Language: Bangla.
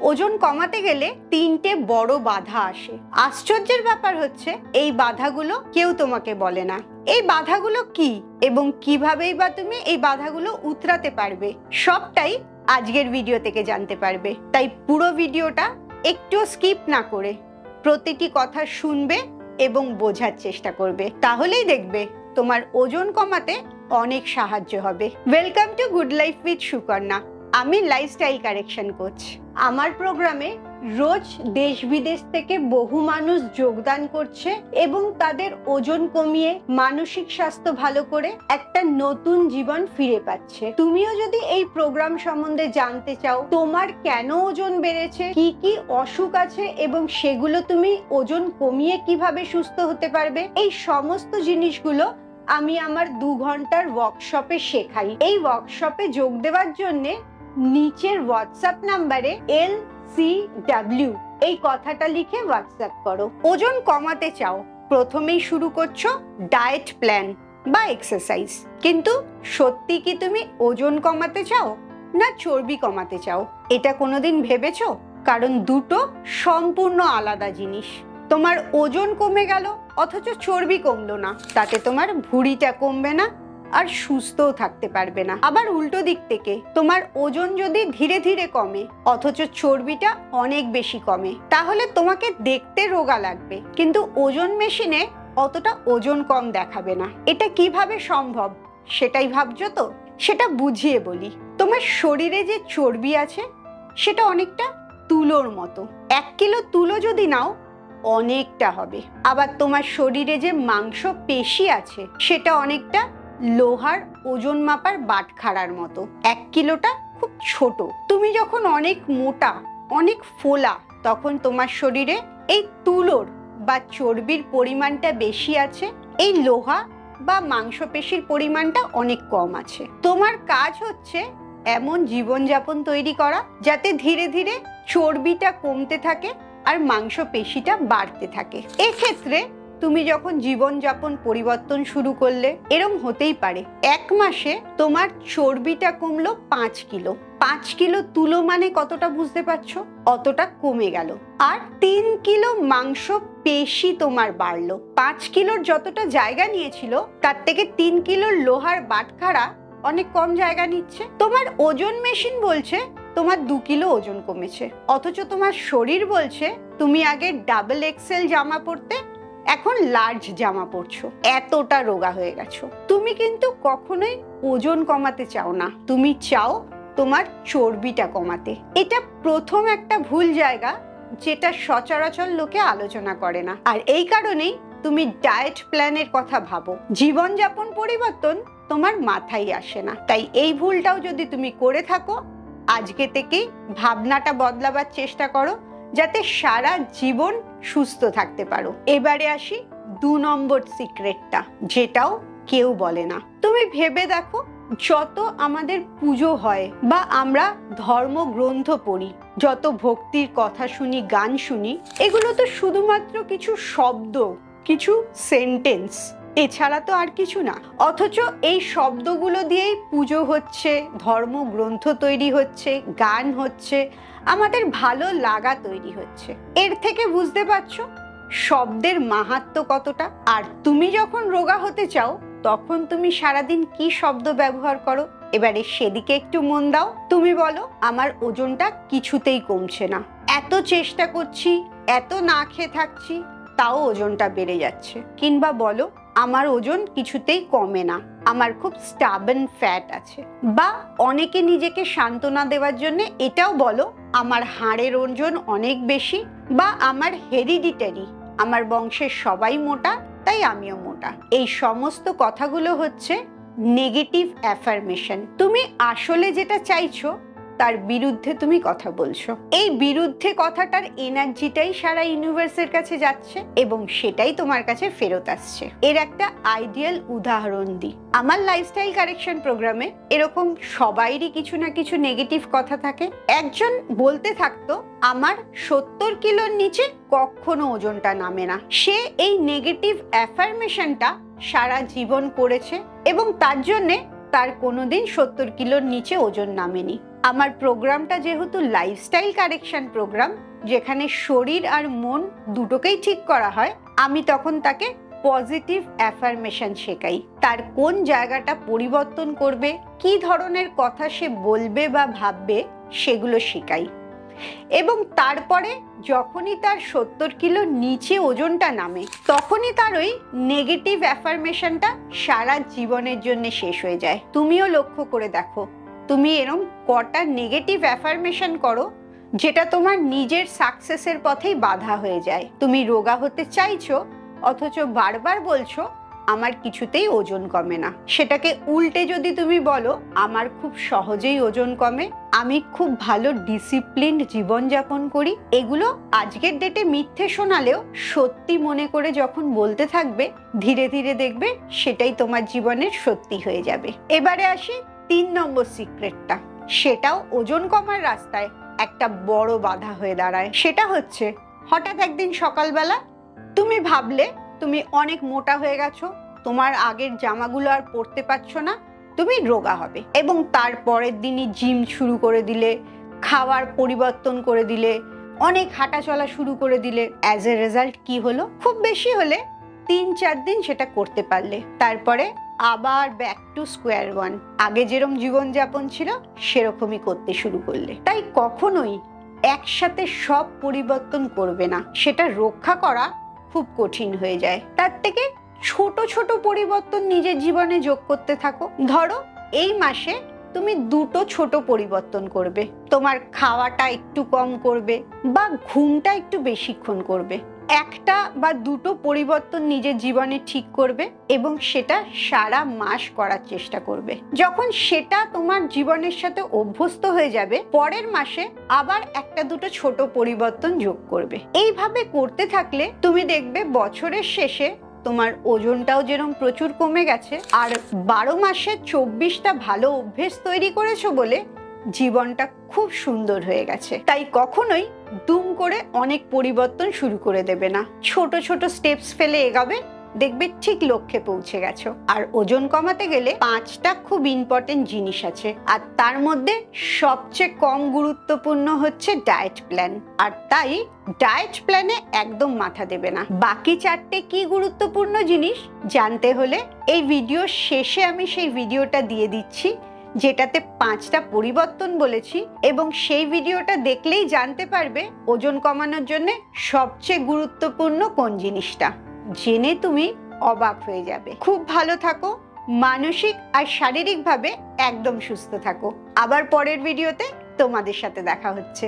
ওজন কমাতে গেলে তিনটে বড় বাধা আসে। আশ্চর্যের ব্যাপার হচ্ছে এই বাধাগুলো কেউ তোমাকে বলে না। এই বাধাগুলো কি এবং কিভাবেই বা তুমি এই বাধাগুলো উতরাতে পারবে, সবটাই আজকের ভিডিও থেকে জানতে পারবে। তাই পুরো ভিডিওটা একটু স্কিপ না করে প্রতিটি কথা শুনবে এবং বোঝার চেষ্টা করবে, তাহলেই দেখবে তোমার ওজন কমাতে অনেক সাহায্য হবে। Welcome to good life with Sukanya. আমি লাইফস্টাইল কারেকশন কোচ। আমার প্রোগ্রামে রোজ দেশ বিদেশ থেকে বহু মানুষ যোগদান করছে এবং তাদের ওজন কমিয়ে মানসিক স্বাস্থ্য ভালো করে একটা নতুন জীবন ফিরে পাচ্ছে। তুমিও যদি এই প্রোগ্রাম সম্বন্ধে জানতে চাও, তোমার কেন ওজন বেড়েছে, কি কি অসুখ আছে এবং সেগুলো তুমি ওজন কমিয়ে কিভাবে সুস্থ হতে পারবে, এই সমস্ত জিনিসগুলো আমি আমার 2 ঘন্টার ওয়ার্কশপে শেখাই। এই ওয়ার্কশপে যোগ দেওয়ার জন্য নিচের হোয়াটসঅ্যাপ নাম্বারে LCW এই কথাটা লিখে হোয়াটসঅ্যাপ করো। ওজন কমাতে চাও, প্রথমেই শুরু করছো ডায়েট প্ল্যান বা এক্সারসাইজ, কিন্তু সত্যি কি তুমি ওজন কমাতে চাও না চর্বি কমাতে চাও? এটা কোনোদিন ভেবেছো? কারণ দুটো সম্পূর্ণ আলাদা জিনিস। তোমার ওজন কমে গেল অথচ চর্বি কমলো না, তাতে তোমার ভুঁড়িটা কমবে না আর সুস্থও থাকতে পারবে না। আবার উল্টো দিক থেকে তোমার ওজন যদি ধীরে ধীরে কমে অথচ চর্বিটা অনেক বেশি কমে, তাহলে তোমাকে দেখতে রোগা লাগবে কিন্তু ওজন মেশিনে অতটা ওজন কম দেখাবে না। এটা কিভাবে সম্ভব সেটাই ভাবছো তো? সেটা বুঝিয়ে বলি। তোমার শরীরে যে চর্বি আছে সেটা অনেকটা তুলোর মতো। 1 কিলো তুলো যদি নাও অনেকটা হবে। আবার তোমার শরীরে যে মাংস পেশি আছে সেটা অনেকটা লোহার ওজন মাপার বাটখারার মতো। 1 কিলোটা খুব ছোট। তুমি যখন অনেক মোটা, অনেক ফোলা, তখন তোমার শরীরে এই তুলোর বা চর্বির পরিমাণটা বেশি আছে, এই লোহা বা মাংসপেশির পরিমাণটা অনেক কম আছে। তোমার কাজ হচ্ছে এমন জীবনযাপন তৈরি করা যাতে ধীরে ধীরে চর্বিটা কমতে থাকে আর মাংসপেশিটা বাড়তে থাকে। এক্ষেত্রে তুমি যখন জীবনযাপন পরিবর্তন শুরু করলে, এরম হতেই পারে 1 মাসে তোমার চর্বিটা কমলো 5 কিলো। 5 কিলো তুলো মানে কতটা বুঝতে পারছো? অতটা কমে গেল। আর 3 কিলো মাংস পেশি তোমার বাড়লো। 5 কিলোর যতটা জায়গা নিয়েছিল তার থেকে 3 কিলোর লোহার বাটখারা অনেক কম জায়গা নিচ্ছে। তোমার ওজন মেশিন বলছে তোমার 2 কিলো ওজন কমেছে, অথচ তোমার শরীর বলছে তুমি আগে ডাবল এক্সেল জামা পরতে, এখন লার্জ জামা পরছো। এতটা রোগা হয়ে গেছো। তুমি কিন্তু কখনোই ওজন কমাতে চাও না, তুমি চাও তোমার চর্বিটা কমাতে। এটা প্রথম একটা ভুল জায়গা যেটা সচরাচর লোকে আলোচনা করে না। আর এই কারণেই তুমি ডায়েট প্ল্যানের কথা ভাবো, জীবনযাপন পরিবর্তন তোমার মাথায় আসে না। তাই এই ভুলটাও যদি তুমি করে থাকো, আজকে থেকেই ভাবনাটা বদলাবার চেষ্টা করো যাতে সারা জীবন সুস্থ থাকতে পারো। এবারে আসি 2 নম্বর সিক্রেটটা, যেটাও কেউ বলে না। তুমি ভেবে দেখো, যত আমাদের পুজো হয় বা আমরা ধর্মগ্রন্থ পড়ি, যত ভক্তির কথা শুনি, গান শুনি, এগুলো তো শুধুমাত্র কিছু শব্দ, কিছু সেন্টেন্স, এছাড়া তো আর কিছু না। অথচ এই শব্দগুলো দিয়েই পুজো হচ্ছে, ধর্মগ্রন্থ তৈরি হচ্ছে, গান হচ্ছে, আমাদের ভালো লাগা তৈরি হচ্ছে। এর থেকে বুঝতে পারছো শব্দের মাহাত্ম্য কতটা। আর তুমি যখন রোগা হতে চাও তখন তুমি সারাদিন কি শব্দ ব্যবহার করো, এবারে সেদিকে একটু মন দাও। তুমি বলো আমার ওজনটা কিছুতেই কমছে না, এত চেষ্টা করছি, এত না খেয়ে থাকছি, তাও ওজনটা বেড়ে যাচ্ছে। কিংবা বলো আমার ওজন কিছুতেই কমে না, আমার খুব স্টাবন ফ্যাট আছে। বা অনেকে নিজেকে সান্ত্বনা দেওয়ার জন্য এটাও বলো আমার হাড়ের ওজন অনেক বেশি, বা আমার হেরিডিটারি, আমার বংশের সবাই মোটা তাই আমিও মোটা। এই সমস্ত কথাগুলো হচ্ছে নেগেটিভ অ্যাফার্মেশন। তুমি আসলে যেটা চাইছো তার বিরুদ্ধে তুমি কথা বলছো। এই বিরুদ্ধে কথাটার এনার্জিটাই সারা ইউনিভার্সের কাছে যাচ্ছে এবং সেটাই তোমার কাছে ফেরত আসছে। এর একটা আইডিয়াল উদাহরণ দিই। আমার লাইফস্টাইল কারেকশন প্রোগ্রামে এরকম সবাইরই কিছু না কিছু নেগেটিভ কথা থাকে। একজন বলতে থাকতো আমার 70 কিলোর নিচে কখনো ওজনটা নামে না। সে এই নেগেটিভ অ্যাফার্মেশনটা সারা জীবন করেছে এবং তার জন্যে তার কোনোদিন 70 কিলোর নিচে ওজন নামেনি। আমার প্রোগ্রামটা যেহেতু লাইফস্টাইল কারেকশন প্রোগ্রাম, যেখানে শরীর আর মন দুটোকেই ঠিক করা হয়, আমি তখন তাকে পজিটিভ অ্যাফার্মেশন শেখাই। তার কোন জায়গাটা পরিবর্তন করবে, কি ধরনের কথা সে বলবে বা ভাববে, সেগুলো শেখাই। এবং তারপরে যখনই তার 70 কিলো নিচে ওজনটা নামে, তখনই তার ওই নেগেটিভ অ্যাফার্মেশনটা সারা জীবনের জন্য শেষ হয়ে যায়। তুমিও লক্ষ্য করে দেখো, তুমি এরম কটা নেগেটিভ অ্যাফার্মেশন করো যেটা তোমার নিজের সাকসেসের পথেই বাধা হয়ে যায়। তুমি রোগা হতে চাইছো, অথচ বারবার বলছো আমার কিছুতেই ওজন কমে না। সেটাকে উল্টে যদি তুমি বলো আমার খুব সহজেই ওজন কমে, আমি খুব ভালো ডিসিপ্লিনড জীবনযাপন করি, এগুলো আজকের ডেটে মিথ্যে শোনালেও সত্যি মনে করে যখন বলতে থাকবে, ধীরে ধীরে দেখবে সেটাই তোমার জীবনের সত্যি হয়ে যাবে। এবারে আসি 3 নম্বর সিক্রেটটা। সেটাও ওজন কমার রাস্তায় একটা বড় বাধা হয়ে দাঁড়ায়। সেটা হচ্ছে, হঠাৎ একদিন সকালবেলা তুমি ভাবলে তুমি অনেক মোটা হয়ে গেছো, তোমার আগের জামাগুলো আর পরতে পারছো না, তুমি রোগা হবে। এবং তারপরের দিনই জিম শুরু করে দিলে, খাওয়ার পরিবর্তন করে দিলে, অনেক হাঁটা চলা শুরু করে দিলে। অ্যাজ এ রেজাল্ট কি হলো? খুব বেশি হলে 3-4 দিন সেটা করতে পারলে, তারপরে আবার ব্যাক টু স্কোয়ার ওয়ান, আগে যেরকম জীবনযাপন ছিল সেরকমই করতে শুরু করলে। তাই কখনোই একসাথে সব পরিবর্তন করবে না, সেটা রক্ষা করা খুব কঠিন হয়ে যায়। তার থেকে ছোট ছোট পরিবর্তন নিজের জীবনে যোগ করতে থাকো। ধরো এই মাসে তুমি 2টো ছোট পরিবর্তন করবে, তোমার খাওয়াটা একটু কম করবে বা ঘুমটা একটু বেশিক্ষণ করবে। একটা বা 2টো পরিবর্তন নিজের জীবনে ঠিক করবে এবং সেটা সারা মাস করার চেষ্টা করবে। যখন সেটা তোমার জীবনের সাথে অভ্যস্ত হয়ে যাবে, পরের মাসে আবার 1-2টো ছোট পরিবর্তন যোগ করবে। এইভাবে করতে থাকলে তুমি দেখবে বছরের শেষে তোমার ওজনটাও যেরকম প্রচুর কমে গেছে, আর 12 মাসে 24টা ভালো অভ্যেস তৈরি করেছো বলে জীবনটা খুব সুন্দর হয়ে গেছে। তাই কখনোই দুম করে অনেক পরিবর্তন শুরু করে দেবে না, ছোট ছোট স্টেপস ফেলে এগাবে, দেখবে ঠিক লক্ষ্যে পৌঁছে গেছো। আর ওজন কমাতে গেলে 5টা খুব ইম্পর্টেন্ট জিনিস আছে, আর তার মধ্যে সবচেয়ে কম গুরুত্বপূর্ণ হচ্ছে ডায়েট প্ল্যান। আর তাই ডায়েট প্ল্যানে একদম মাথা দেবে না। বাকি 4টে কি গুরুত্বপূর্ণ জিনিস জানতে হলে এই ভিডিওর শেষে আমি সেই ভিডিওটা দিয়ে দিচ্ছি, যেটাতে 5টা পরিবর্তন বলেছি, এবং সেই ভিডিওটা দেখলেই জানতে পারবে ওজন কমানোর জন্য সবচেয়ে গুরুত্বপূর্ণ কোন জিনিসটা। জেনে তুমি অবাক হয়ে যাবে। খুব ভালো থাকো, মানসিক আর শারীরিকভাবে একদম সুস্থ থাকো। আবার পরের ভিডিওতে তোমাদের সাথে দেখা হচ্ছে।